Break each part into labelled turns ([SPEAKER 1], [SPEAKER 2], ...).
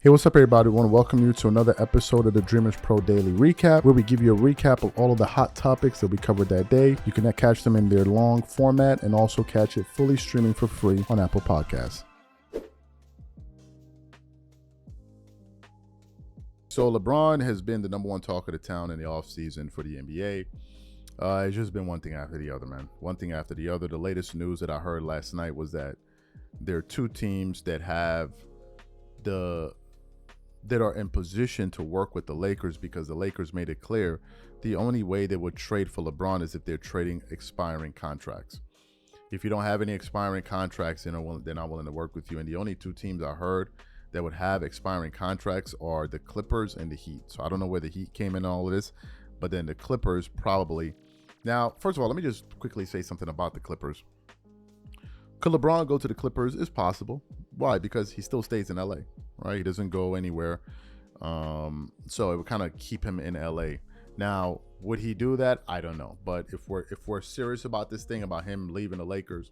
[SPEAKER 1] Hey, what's up, everybody? I want to welcome you to another episode of the Dreamers Pro Daily Recap, where we give you a recap of all of the hot topics that we covered that day. You can catch them in their long format and also catch it fully streaming for free on Apple Podcasts. So LeBron has been the number one talk of the town in the offseason for the NBA. It's just been one thing after the other, man. One thing after the other. The latest news that I heard last night was that there are two teams that are in position to work with the Lakers, because the Lakers made it clear the only way they would trade for LeBron is if they're trading expiring contracts. If you don't have any expiring contracts, they're not willing to work with you. And the only two teams I heard that would have expiring contracts are the Clippers and the Heat. So I don't know where the Heat came in all of this, but then the Clippers probably. Now, first of all, let me just quickly say something about the Clippers. Could LeBron go to the Clippers? It's possible. Why? Because he still stays in LA, right? He doesn't go anywhere. So it would kind of keep him in LA. Now, would he do that? I don't know. But if we're serious about this thing about him leaving the Lakers,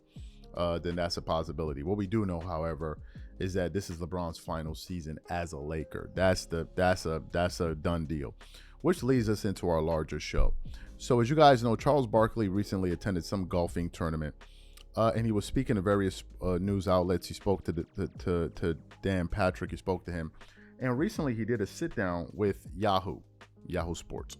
[SPEAKER 1] then that's a possibility. What we do know, however, is that this is LeBron's final season as a Laker. That's a done deal. Which leads us into our larger show. So as you guys know, Charles Barkley recently attended some golfing tournament. And he was speaking to various news outlets. He spoke to Dan Patrick. He spoke to him. And recently he did a sit down with Yahoo Sports.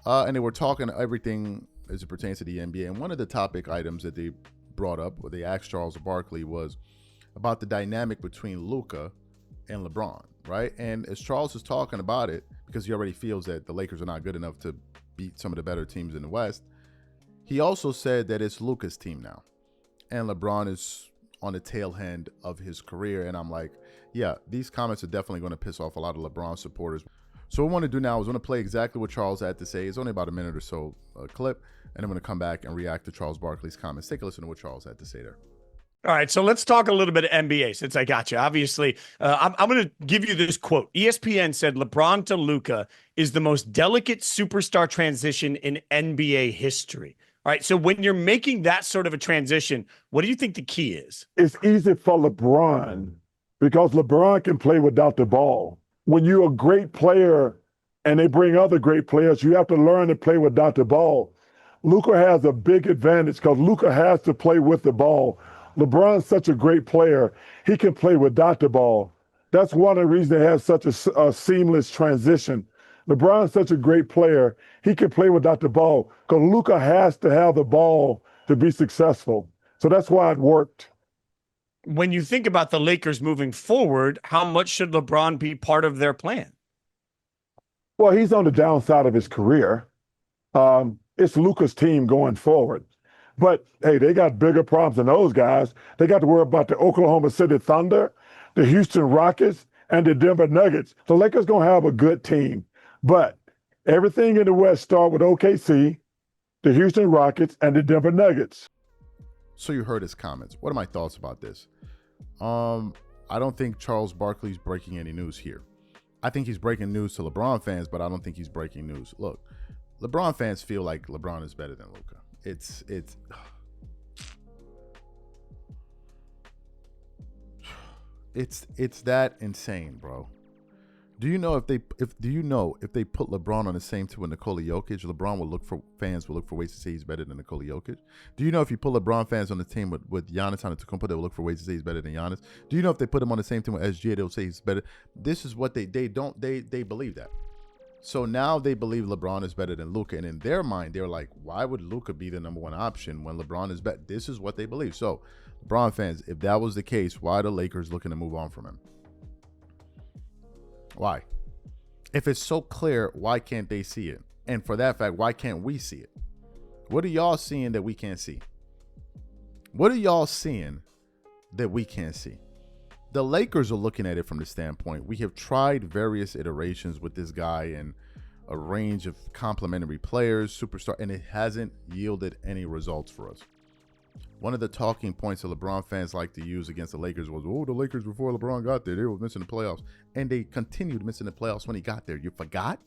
[SPEAKER 1] And they were talking everything as it pertains to the NBA. And one of the topic items that they brought up, or they asked Charles Barkley, was about the dynamic between Luka and LeBron, right? And as Charles is talking about it, because he already feels that the Lakers are not good enough to beat some of the better teams in the West, he also said that it's Luka's team now. And LeBron is on the tail end of his career. And I'm like, yeah, these comments are definitely going to piss off a lot of LeBron supporters. So what I want to do now is I'm going to play exactly what Charles had to say. It's only about a minute or so clip. And I'm going to come back and react to Charles Barkley's comments. Take a listen to what Charles had to say there.
[SPEAKER 2] All right, so let's talk a little bit of NBA since I got you. Obviously, I'm going to give you this quote. ESPN said LeBron to Luka is the most delicate superstar transition in NBA history. All right, so when you're making that sort of a transition, what do you think the key is?
[SPEAKER 3] It's easy for LeBron because LeBron can play without the ball. When you're a great player and they bring other great players, you have to learn to play without the ball. Luka has a big advantage because Luka has to play with the ball. LeBron's such a great player, he can play without the ball. That's one of the reasons they have such a seamless transition. LeBron's such a great player, he can play without the ball because Luka has to have the ball to be successful. So that's why it worked.
[SPEAKER 2] When you think about the Lakers moving forward, how much should LeBron be part of their plan?
[SPEAKER 3] Well, he's on the downside of his career. It's Luka's team going forward. But, hey, they got bigger problems than those guys. They got to worry about the Oklahoma City Thunder, the Houston Rockets, and the Denver Nuggets. The Lakers going to have a good team. But everything in the West start with OKC, the Houston Rockets, and the Denver Nuggets.
[SPEAKER 1] So you heard his comments. What are my thoughts about this? I don't think Charles Barkley's breaking any news here. I think he's breaking news to LeBron fans, but I don't think he's breaking news. Look, LeBron fans feel like LeBron is better than Luka. It's that insane, bro. Do you know if they put LeBron on the same team with Nikola Jokic, fans will look for ways to say he's better than Nikola Jokic? Do you know if you put LeBron fans on the team with Giannis Antetokounmpo, they will look for ways to say he's better than Giannis? Do you know if they put him on the same team with SGA, they'll say he's better? This is what they believe that. So now they believe LeBron is better than Luka, and in their mind, they're like, why would Luka be the number one option when LeBron is better? This is what they believe. So, LeBron fans, if that was the case, why are the Lakers looking to move on from him? Why? If it's so clear, why can't they see it? And for that fact, why can't we see it? What are y'all seeing that we can't see? What are y'all seeing that we can't see? The Lakers are looking at it from the standpoint, we have tried various iterations with this guy and a range of complementary players, superstar, and it hasn't yielded any results for us. One of the talking points that LeBron fans like to use against the Lakers was, oh, the Lakers before LeBron got there, they were missing the playoffs. And they continued missing the playoffs when he got there. You forgot?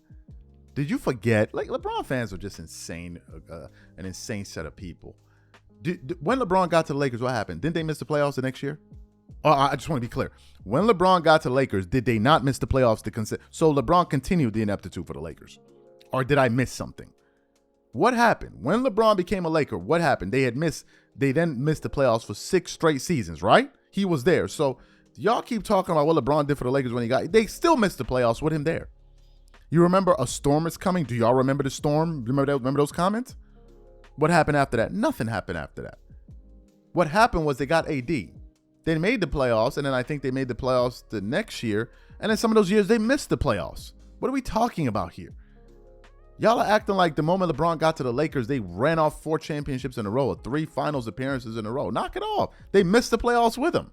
[SPEAKER 1] Did you forget? Like, LeBron fans are just insane, an insane set of people. When LeBron got to the Lakers, what happened? Didn't they miss the playoffs the next year? Oh, I just want to be clear. When LeBron got to the Lakers, did they not miss the playoffs so LeBron continued the ineptitude for the Lakers? Or did I miss something? What happened? When LeBron became a Laker, what happened? They then missed the playoffs for 6 straight seasons, right? He was there. So y'all keep talking about what LeBron did for the Lakers when they still missed the playoffs with him there. You remember a storm is coming? Do y'all remember the storm? Remember those comments? What happened after that? Nothing happened after that. What happened was they got AD. They made the playoffs, and then I think they made the playoffs the next year. And then some of those years, they missed the playoffs. What are we talking about here? Y'all are acting like the moment LeBron got to the Lakers, they ran off 4 championships in a row, or 3 finals appearances in a row. Knock it off. They missed the playoffs with him.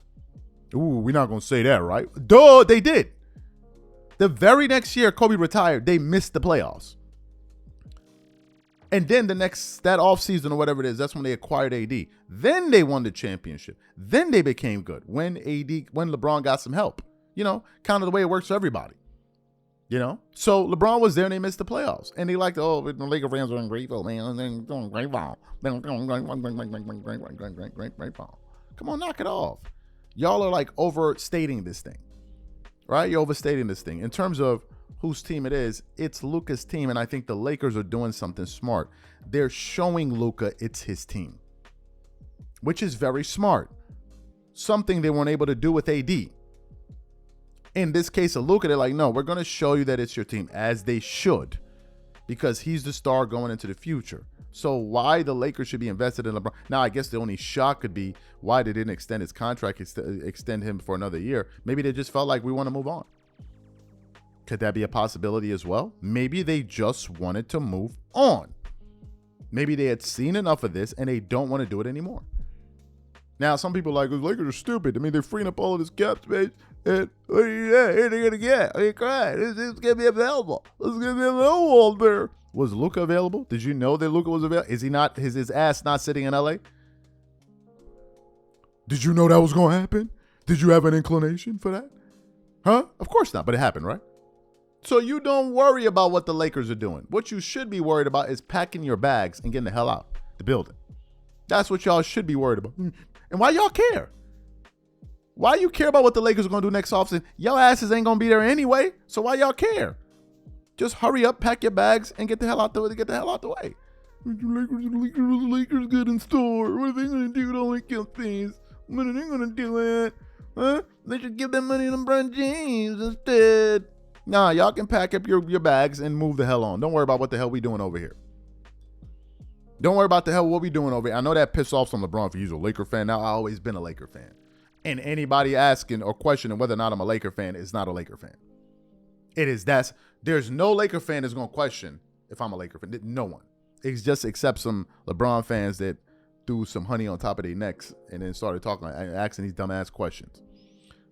[SPEAKER 1] Ooh, we're not going to say that, right? Duh, they did. The very next year, Kobe retired, they missed the playoffs. And then that offseason or whatever it is, that's when they acquired AD. Then they won the championship. Then they became good when LeBron got some help. Kind of the way it works for everybody. So LeBron was there and they missed the playoffs. And they the Laker fans are ungrateful, man. They're doing great ball. Great ball. Come on, knock it off. Y'all are overstating this thing, right? You're overstating this thing. In terms of whose team it is, it's Luka's team. And I think the Lakers are doing something smart. They're showing Luka it's his team, which is very smart. Something they weren't able to do with AD. In this case of Luka, they're like, no, we're going to show you that it's your team, as they should, because he's the star going into the future. So why the Lakers should be invested in LeBron? Now, I guess the only shock could be why they didn't extend his contract, extend him for another year. Maybe they just felt like we want to move on. Could that be a possibility as well? Maybe they just wanted to move on. Maybe they had seen enough of this and they don't want to do it anymore. Now, some people are like, the Lakers are stupid. I mean, they're freeing up all of this cap space. And what are they going to get? Are you crying? It's going to be available. It's going to be available out there. Was Luka available? Did you know that Luka was available? Is he not? Is his ass not sitting in LA? Did you know that was going to happen? Did you have an inclination for that? Huh? Of course not, but it happened, right? So you don't worry about what the Lakers are doing. What you should be worried about is packing your bags and getting the hell out the building. That's what y'all should be worried about. And why y'all care? Why you care about what the Lakers are going to do next offseason? Y'all asses ain't going to be there anyway. So why y'all care? Just hurry up, pack your bags, and get the hell out the way. The Lakers good in store. What are they going to do to all the campaigns? What are they going to do it? Huh? They should give that money to Bronny James instead. Nah, y'all can pack up your bags and move the hell on. Don't worry about what the hell we doing over here. Don't worry about the hell what we doing over here. I know that pissed off some LeBron for you, a Laker fan. Now, I've always been a Laker fan. And anybody asking or questioning whether or not I'm a Laker fan is not a Laker fan. There's no Laker fan that's going to question if I'm a Laker fan. No one. It's just except some LeBron fans that threw some honey on top of their necks and then started talking and asking these dumbass questions.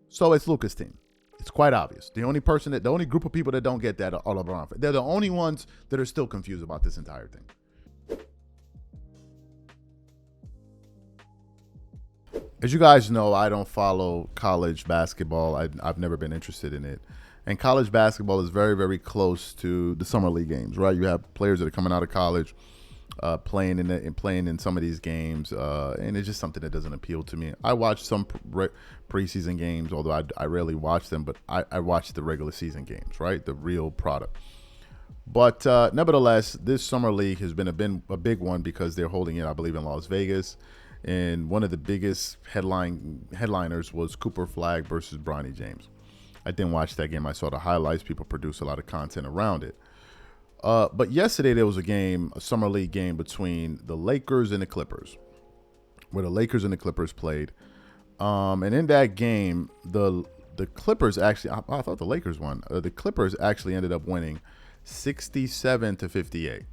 [SPEAKER 1] So it's Luka's team. It's quite obvious. The only group of people that don't get that are LeBron fans. They're the only ones that are still confused about this entire thing. As you guys know, I don't follow college basketball. I've never been interested in it. And college basketball is very, very close to the summer league games, right? You have players that are coming out of college, playing in some of these games, and it's just something that doesn't appeal to me. I watch some preseason games, although I rarely watch them, but I watch the regular season games, right? The real product. But nevertheless, this summer league has been a big one because they're holding it, I believe, in Las Vegas. And one of the biggest headliners was Cooper Flag versus Bronny James. I didn't watch that game. I saw the highlights. People produce a lot of content around it. But yesterday there was a summer league game between the Lakers and the Clippers, where the Lakers and the Clippers played. And in that game, the Clippers actually, I thought the Lakers won. The Clippers actually ended up winning 67-58.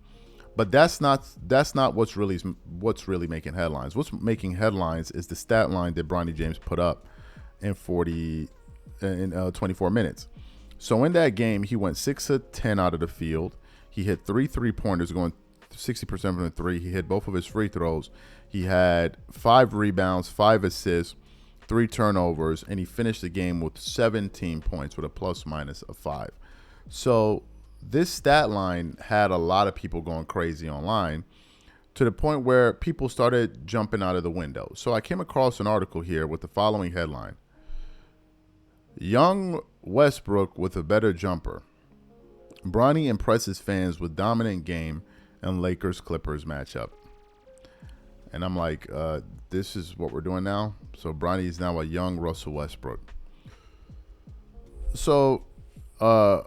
[SPEAKER 1] But that's not what's really making headlines. What's making headlines is the stat line that Bronny James put up in 24 minutes. So in that game, he went 6 of 10 out of the field. He hit 3 3-pointers, going 60% from the three. He hit both of his free throws. He had 5 rebounds, 5 assists, 3 turnovers, and he finished the game with 17 points with a plus-minus of 5. So this stat line had a lot of people going crazy online to the point where people started jumping out of the window. So I came across an article here with the following headline. Young Westbrook with a better jumper. Bronny impresses fans with dominant game and Lakers-Clippers matchup. And I'm like, this is what we're doing now? So Bronny is now a young Russell Westbrook. So I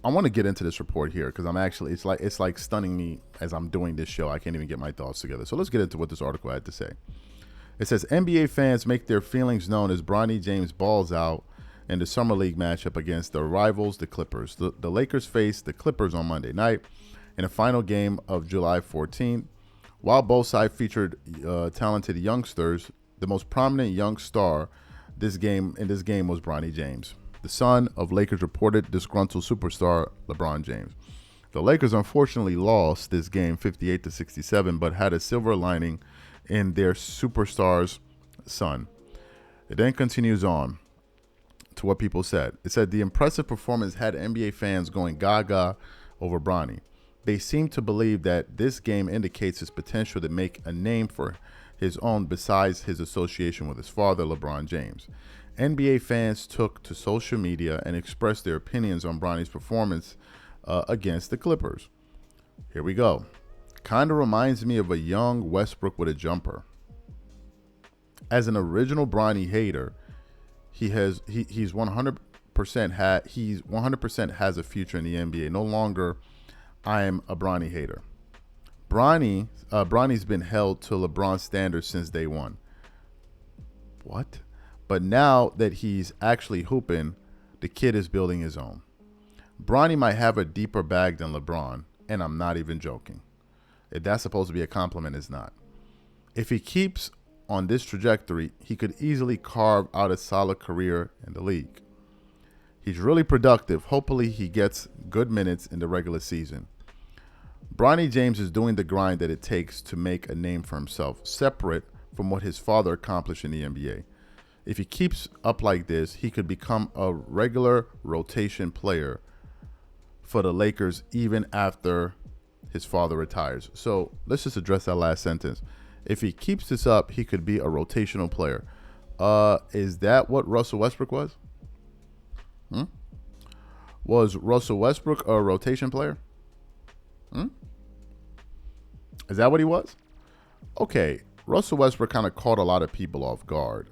[SPEAKER 1] want to get into this report here because I'm actually, it's like stunning me as I'm doing this show. I can't even get my thoughts together. So let's get into what this article had to say. It says NBA fans make their feelings known as Bronny James balls out in the Summer League matchup against their rivals, the Clippers. The Lakers face the Clippers on Monday night in a final game of July 14th. While both sides featured talented youngsters, the most prominent young star in this game was Bronny James, the son of Lakers reported disgruntled superstar LeBron James. The Lakers unfortunately lost this game 58-67, but had a silver lining in their superstar's son. It then continues on to what people said. It said the impressive performance had NBA fans going gaga over Bronny. They seem to believe that this game indicates his potential to make a name for his own besides his association with his father, LeBron James. NBA fans took to social media and expressed their opinions on Bronny's performance against the Clippers. Here we go. Kind of reminds me of a young Westbrook with a jumper. As an original Bronny hater, he's 100% has a future in the NBA. No longer I am a Bronny hater. Bronny's been held to LeBron's standards since day one. What? But now that he's actually hooping, the kid is building his own. Bronny might have a deeper bag than LeBron, and I'm not even joking. If that's supposed to be a compliment, it's not. If he keeps on this trajectory, he could easily carve out a solid career in the league. He's really productive. Hopefully he gets good minutes in the regular season. Bronny James is doing the grind that it takes to make a name for himself, separate from what his father accomplished in the NBA. If he keeps up like this, he could become a regular rotation player for the Lakers even after his father retires. So let's just address that last sentence. If he keeps this up, he could be a rotational player. Is that what Russell Westbrook was? Was Russell Westbrook a rotation player? Is that what he was? Okay, Russell Westbrook kind of caught a lot of people off guard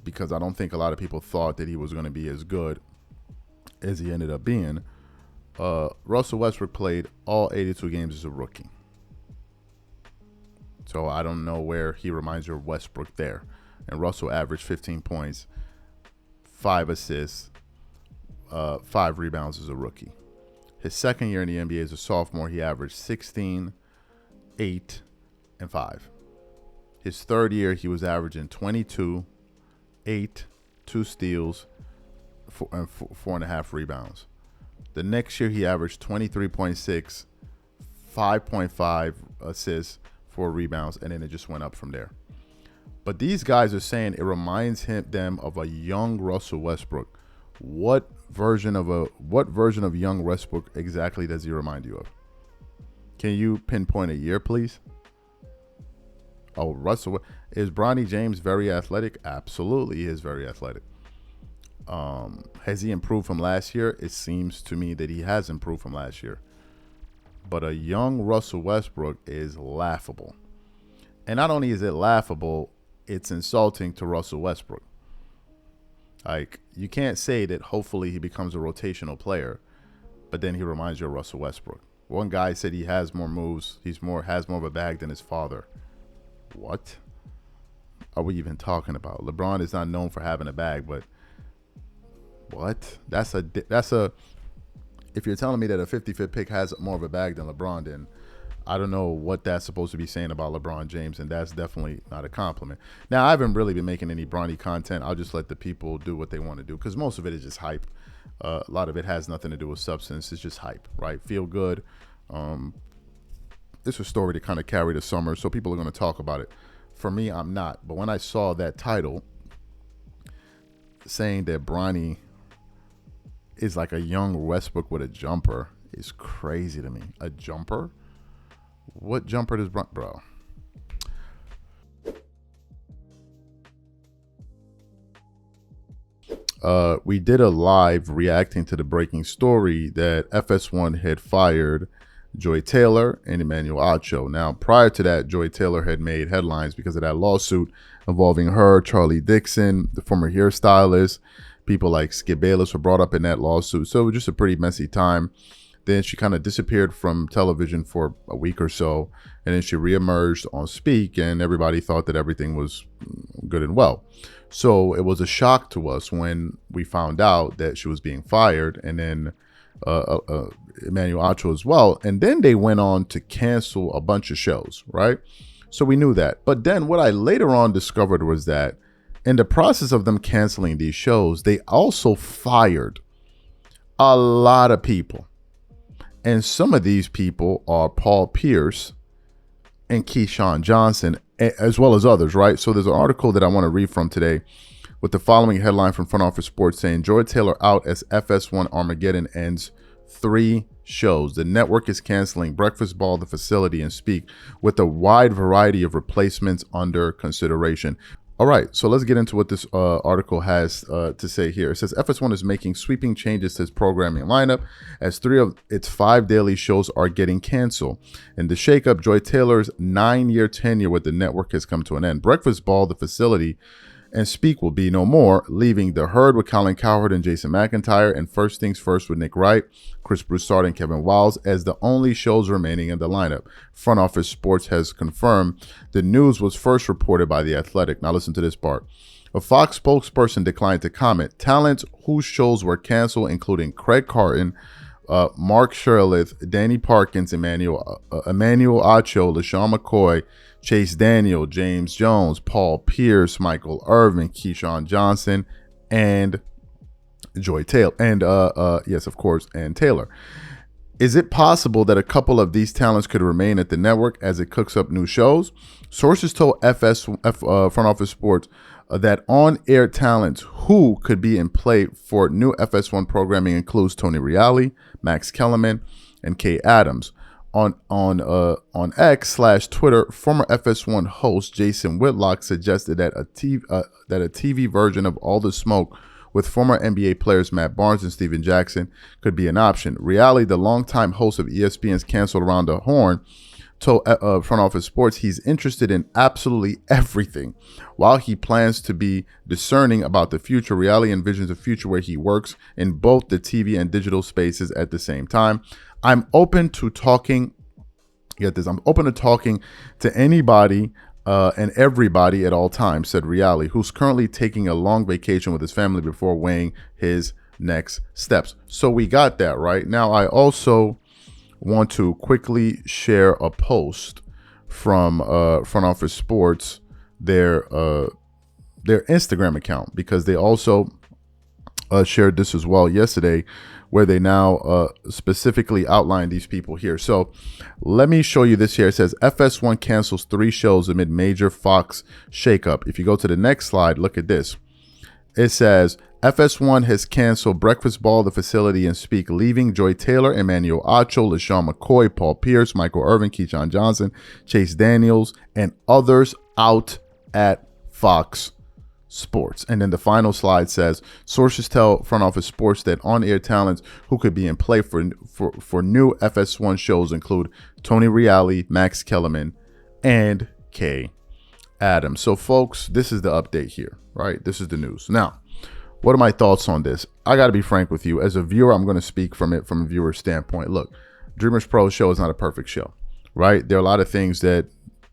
[SPEAKER 1] because I don't think a lot of people thought that he was going to be as good as he ended up being. Russell Westbrook played all 82 games as a rookie. So I don't know where he reminds you of Westbrook there. And Russell averaged 15 points, 5 assists, 5 rebounds as a rookie. His second year in the NBA as a sophomore, he averaged 16, 8, and 5. His third year, he was averaging 22, 8, 2 steals, 4.5 rebounds. The next year, he averaged 23.6, 5.5 assists, 4 rebounds, and then it just went up from there. But these guys are saying it reminds them of a young Russell Westbrook. What version of young Westbrook exactly does he remind you of? Can you pinpoint a year, please? Oh, Russell. Is Bronny James very athletic? Absolutely, he is very athletic. Has he improved from last year? It seems to me that he has improved from last year. But a young Russell Westbrook is laughable. And not only is it laughable, it's insulting to Russell Westbrook. Like, you can't say that hopefully he becomes a rotational player, but then he reminds you of Russell Westbrook. One guy said he has more moves, has more of a bag than his father. What are we even talking about? LeBron is not known for having a bag, but what? That's a if you're telling me that a 55th pick has more of a bag than LeBron, then I don't know what that's supposed to be saying about LeBron James, and that's definitely not a compliment. Now, I haven't really been making any Bronny content. I'll just let the people do what they want to do because most of it is just hype. A lot of it has nothing to do with substance. It's just hype, right? Feel good. It's a story to kind of carry the summer, so people are going to talk about it. For me, I'm not. But when I saw that title saying that Bronny is like a young Westbrook with a jumper, is crazy to me. A jumper? What jumper does bro? we did a live reacting to the breaking story that FS1 had fired Joy Taylor and Emmanuel Acho. Now, prior to that, Joy Taylor had made headlines because of that lawsuit involving her, Charlie Dixon, the former hairstylist. People like Skip Bayless were brought up in that lawsuit. So it was just a pretty messy time. Then she kind of disappeared from television for a week or so. And then she reemerged on Speak, and everybody thought that everything was good and well. So it was a shock to us when we found out that she was being fired, and then Emmanuel Acho as well. And then they went on to cancel a bunch of shows, right? So we knew that. But then what I later on discovered was that in the process of them canceling these shows, they also fired a lot of people. And some of these people are Paul Pierce and Keyshawn Johnson, as well as others, right? So there's an article that I want to read from today with the following headline from Front Office Sports saying, Joy Taylor out as FS1 Armageddon ends 3 shows. The network is canceling Breakfast Ball, The Facility, and Speak with a wide variety of replacements under consideration. All right, so let's get into what this article has to say here. It says FS1 is making sweeping changes to its programming lineup as 3 of its 5 daily shows are getting canceled. In the shakeup, Joy Taylor's 9-year tenure with the network has come to an end. Breakfast Ball, The Facility, and Speak will be no more, leaving The Herd with Colin Cowherd and Jason McIntyre, and First Things First with Nick Wright, Chris Broussard, and Kevin Wiles as the only shows remaining in the lineup. Front Office Sports has confirmed the news was first reported by The Athletic. Now listen to this part. A Fox spokesperson declined to comment. Talents whose shows were canceled, including Craig Carton, Mark Sherlith, Danny Parkins, Emmanuel Acho, LaShawn McCoy, Chase Daniel, James Jones, Paul Pierce, Michael Irvin, Keyshawn Johnson, and Joy Taylor, and yes, of course, and Taylor. Is it possible that a couple of these talents could remain at the network as it cooks up new shows? Sources told Front Office Sports that on-air talents who could be in play for new FS1 programming includes Tony Reali, Max Kellerman, and Kay Adams. On X/Twitter, former FS1 host Jason Whitlock suggested that a TV version of All the Smoke with former NBA players Matt Barnes and Steven Jackson could be an option. Reali, the longtime host of ESPN's Canceled Around the Horn, told Front Office Sports he's interested in absolutely everything. While he plans to be discerning about the future, Reali envisions a future where he works in both the TV and digital spaces at the same time. I'm open to talking, get this, I'm open to talking to anybody and everybody at all times, said Reali, who's currently taking a long vacation with his family before weighing his next steps. So we got that, right? Now, I also want to quickly share a post from Front Office Sports, their Instagram account, because they also shared this as well yesterday, where they now specifically outline these people here. So let me show you this here. It says FS1 cancels 3 shows amid major Fox shakeup. If you go to the next slide, look at this. It says FS1 has canceled Breakfast Ball, The Facility, and Speak, leaving Joy Taylor, Emmanuel Acho, LaShawn McCoy, Paul Pierce, Michael Irvin, Keyshawn Johnson, Chase Daniels, and others out at Fox Sports. And then the final slide says sources tell Front Office Sports that on-air talents who could be in play for new FS1 shows include Tony Reali, Max Kellerman, and Kay Adams. So folks, this is the update here, right? This is the news. Now, what are my thoughts on this? I got to be frank with you. As a viewer, I'm going to speak from it from a viewer standpoint. Look, Dreamers Pro show is not a perfect show, right? There are a lot of things that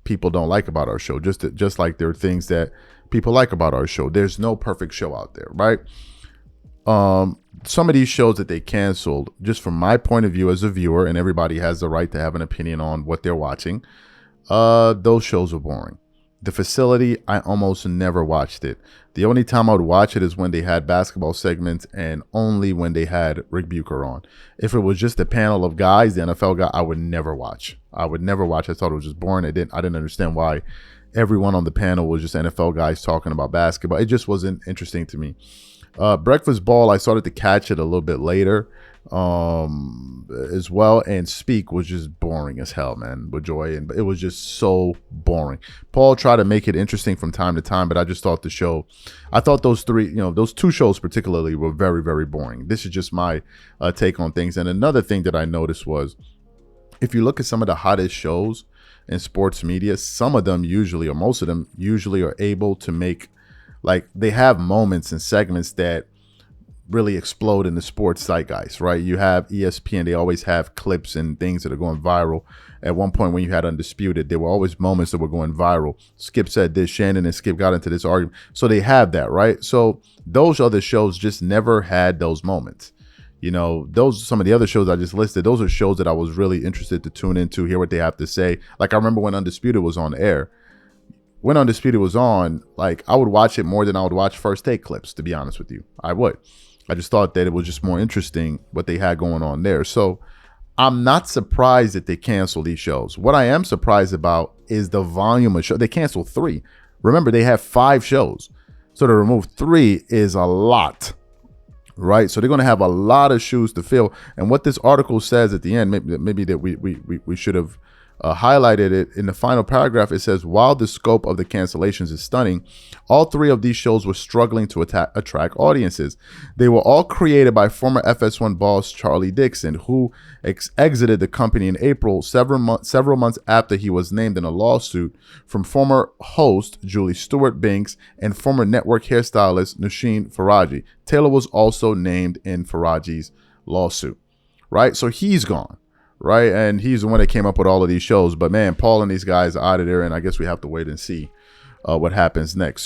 [SPEAKER 1] people don't like about our show, just like there are things that people like about our show. There's no perfect show out there, right? Some of these shows that they canceled, just from my point of view as a viewer, and everybody has the right to have an opinion on what they're watching, those shows are boring. The Facility, I almost never watched it. The only time I would watch it is when they had basketball segments, and only when they had Rick Bucher on. If it was just a panel of guys, the NFL guy, I would never watch. I thought it was just boring. I didn't understand why everyone on the panel was just NFL guys talking about basketball. It just wasn't interesting to me. Breakfast Ball, I started to catch it a little bit later as well, and Speak was just boring as hell, man, with Joy, and it was just so boring. Paul tried to make it interesting from time to time, but I just thought those those two shows particularly were very, very boring. This is just my take on things. And another thing that I noticed was, if you look at some of the hottest shows in sports media, some of them usually, or most of them usually, are able to make, like, they have moments and segments that really explode in the sports zeitgeist, right? You have ESPN, they always have clips and things that are going viral. At one point when you had Undisputed, there were always moments that were going viral. Skip said this, Shannon and Skip got into this argument. So they have that, right? So those other shows just never had those moments. Some of the other shows I just listed, those are shows that I was really interested to tune into, hear what they have to say. Like, I remember when Undisputed was on air. When Undisputed was on, like, I would watch it more than I would watch First Take clips, to be honest with you. I would. I just thought that it was just more interesting what they had going on there. So I'm not surprised that they cancel these shows. What I am surprised about is the volume of shows. They canceled 3. Remember, they have 5 shows. So to remove 3 is a lot, right? So they're going to have a lot of shoes to fill. And what this article says at the end, maybe that we should have highlighted it in the final paragraph. It says, while the scope of the cancellations is stunning, all 3 of these shows were struggling to attract audiences. They were all created by former FS1 boss Charlie Dixon, who exited the company in April, several months after he was named in a lawsuit from former host Julie Stewart-Binks and former network hairstylist Nushin Faraji. Taylor was also named in Faraji's lawsuit, right? So he's gone. Right, and he's the one that came up with all of these shows. But man, Paul and these guys are out of there, and I guess we have to wait and see what happens next.